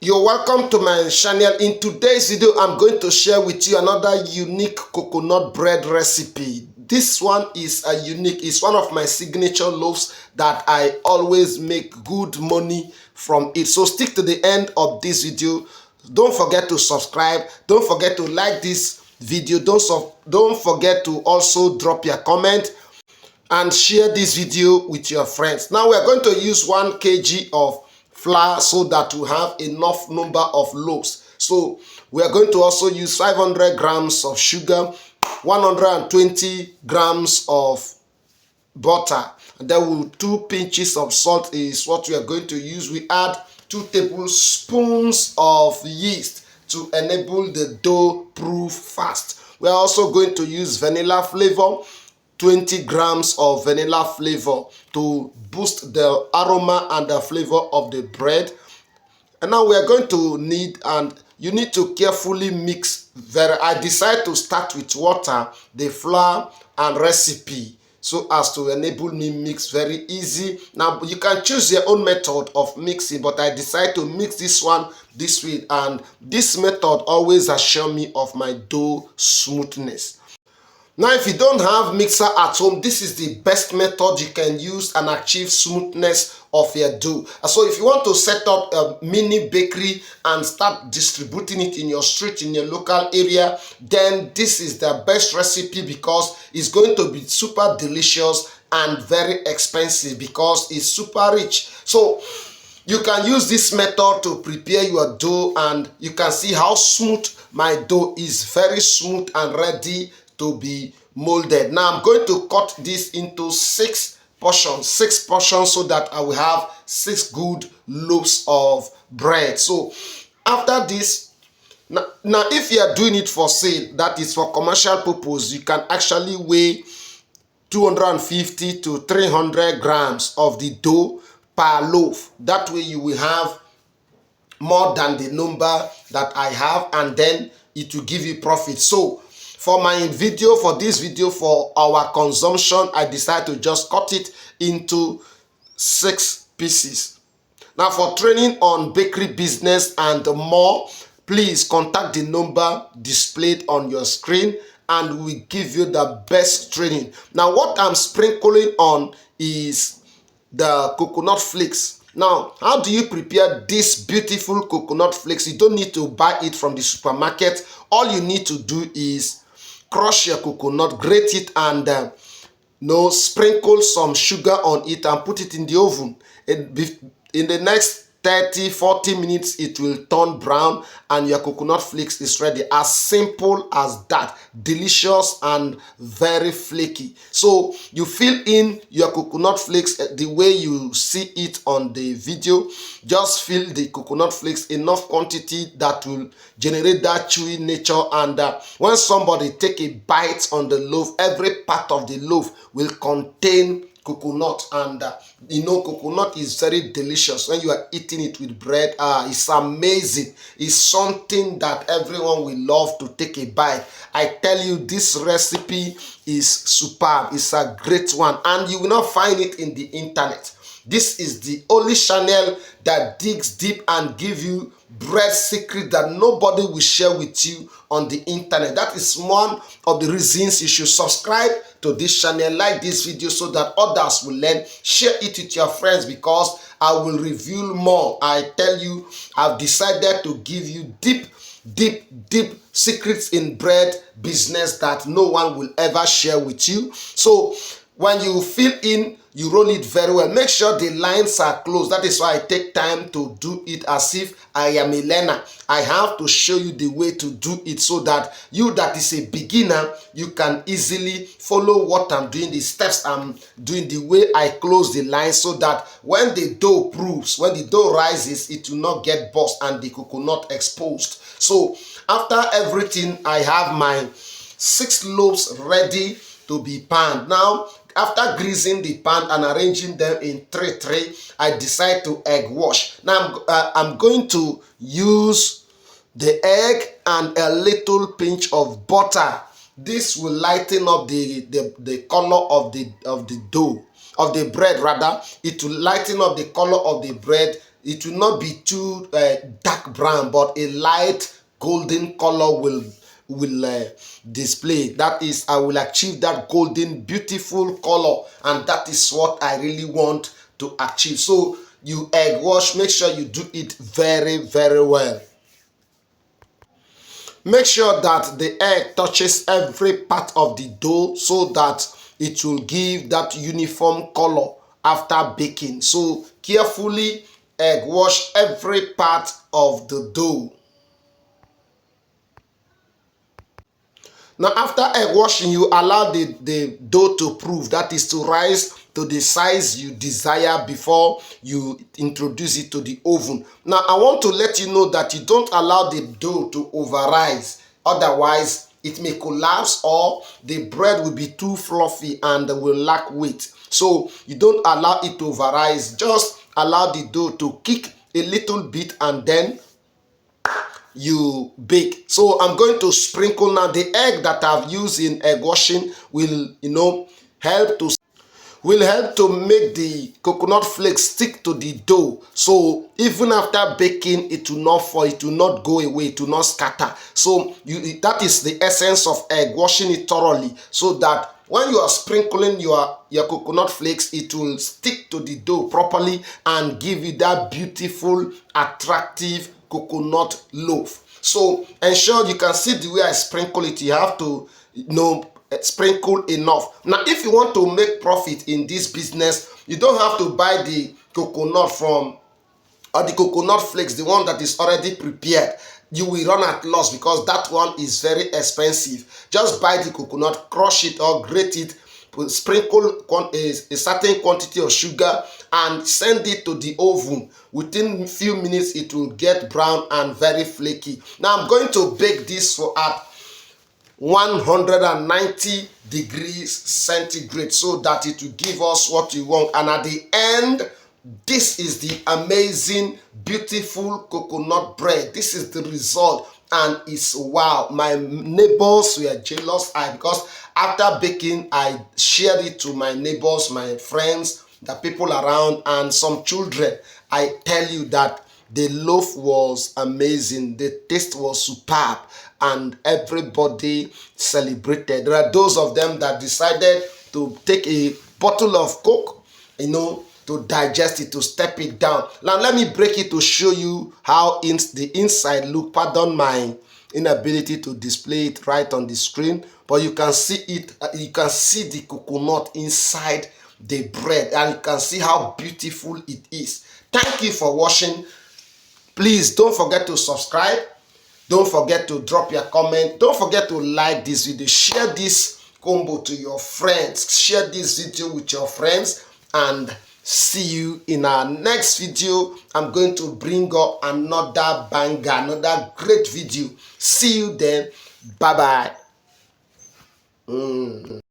You're welcome to my channel. In today's video, I'm going to share with you another unique coconut bread recipe. This one is it's one of my signature loaves that I always make good money from it. So stick to the end of this video. Don't forget to subscribe. Don't forget to like this video. Don't forget to also drop your comment and share this video with your friends. Now we're going to use 1 kg of flour so that we have enough number of loaves. So we are going to also use 500 grams of sugar, 120 grams of butter, and then 2 pinches of salt is what we are going to use. We add 2 tablespoons of yeast to enable the dough proof fast. We are also going to use vanilla flavor, 20 grams of vanilla flavor to boost the aroma and the flavor of the bread. And now we are going to need, and you need to carefully mix. I decide to start with water, the flour and recipe so as to enable me mix very easy. Now you can choose your own method of mixing, but I decide to mix this one this way, and this method always assure me of my dough smoothness. Now, if you don't have mixer at home, this is the best method you can use and achieve smoothness of your dough. So if you want to set up a mini bakery and start distributing it in your street, in your local area, then this is the best recipe because it's going to be super delicious and very expensive because it's super rich. So you can use this method to prepare your dough, and you can see how smooth my dough is, very smooth and ready to be molded. Now I'm going to cut this into 6 portions so that I will have 6 good loaves of bread. So after this, now if you are doing it for sale, that is for commercial purpose, you can actually weigh 250 to 300 grams of the dough per loaf. That way you will have more than the number that I have, and then it will give you profit. So for this video, for our consumption, I decided to just cut it into 6 pieces. Now for training on bakery business and more, please contact the number displayed on your screen and we give you the best training. Now what I'm sprinkling on is the coconut flakes. Now, how do you prepare this beautiful coconut flakes? You don't need to buy it from the supermarket. All you need to do is crush your coconut, grate it, and sprinkle some sugar on it and put it in the oven. In the next 30-40 minutes, it will turn brown and your coconut flakes is ready. As simple as that. Delicious and very flaky. So you fill in your coconut flakes the way you see it on the video. Just fill the coconut flakes enough quantity that will generate that chewy nature, and when somebody take a bite on the loaf, every part of the loaf will contain coconut, and coconut is very delicious when you are eating it with bread. It's amazing. It's something that everyone will love to take a bite. I tell you, this recipe is superb. It's a great one, and you will not find it in the internet. This is the only channel that digs deep and give you bread secret that nobody will share with you on the internet. That is one of the reasons you should subscribe to this channel, like this video so that others will learn. Share it with your friends because I will reveal more. I tell you, I've decided to give you deep secrets in bread business that no one will ever share with you. So when you fill in, you roll it very well. Make sure the lines are closed. That is why I take time to do it as if I am a learner. I have to show you the way to do it so that you that is a beginner, you can easily follow what I'm doing, the steps I'm doing, the way I close the lines, so that when the dough proofs, when the dough rises, it will not get burst and the coconut exposed. So after everything, I have my 6 loaves ready to be panned. Now, after greasing the pan and arranging them in tray, I decide to egg wash. Now I'm going to use the egg and a little pinch of butter. This will lighten up the color of the dough, of the bread rather. It will lighten up the color of the bread. it will not be too dark brown, but a light golden color will display. That is, I will achieve that golden beautiful color, and that is what I really want to achieve. So you egg wash, make sure you do it very, very well. Make sure that the egg touches every part of the dough so that it will give that uniform color after baking. So carefully egg wash every part of the dough. Now after egg washing, you allow the dough to proof, that is to rise to the size you desire before you introduce it to the oven. Now I want to let you know that you don't allow the dough to overrise, otherwise it may collapse or the bread will be too fluffy and will lack weight. So you don't allow it to overrise, just allow the dough to kick a little bit and then you bake. So I'm going to sprinkle now. The egg that I've used in egg washing will help to make the coconut flakes stick to the dough. So even after baking, it will not fall, it will not go away, it will not scatter. So that is the essence of egg washing it thoroughly, so that when you are sprinkling your coconut flakes, it will stick to the dough properly and give you that beautiful, attractive coconut loaf. So ensure you can see the way I sprinkle it. You have to sprinkle enough. Now if you want to make profit in this business, you don't have to buy the coconut from, or the coconut flakes, the one that is already prepared. You will run at loss because that one is very expensive. Just buy the coconut, crush it or grate it, sprinkle a certain quantity of sugar and send it to the oven. Within a few minutes it will get brown and very flaky. Now I'm going to bake this for at 190 degrees centigrade so that it will give us what we want. And at the end, this is the amazing, beautiful coconut bread. This is the result, and it's wow. My neighbors were jealous because after baking, I shared it to my neighbors, my friends, the people around, and some children. I tell you that the loaf was amazing. The taste was superb, and everybody celebrated. There are those of them that decided to take a bottle of Coke, to digest it, to step it down. Now let me break it to show you how the inside look. Pardon my inability to display it right on the screen, but you can see it. You can see the coconut inside the bread, and you can see how beautiful it is. Thank you for watching. Please don't forget to subscribe. Don't forget to drop your comment. Don't forget to like this video. Share this combo to your friends. Share this video with your friends, and see you in our next video. I'm going to bring up another banger, another great video. See you then. Bye bye.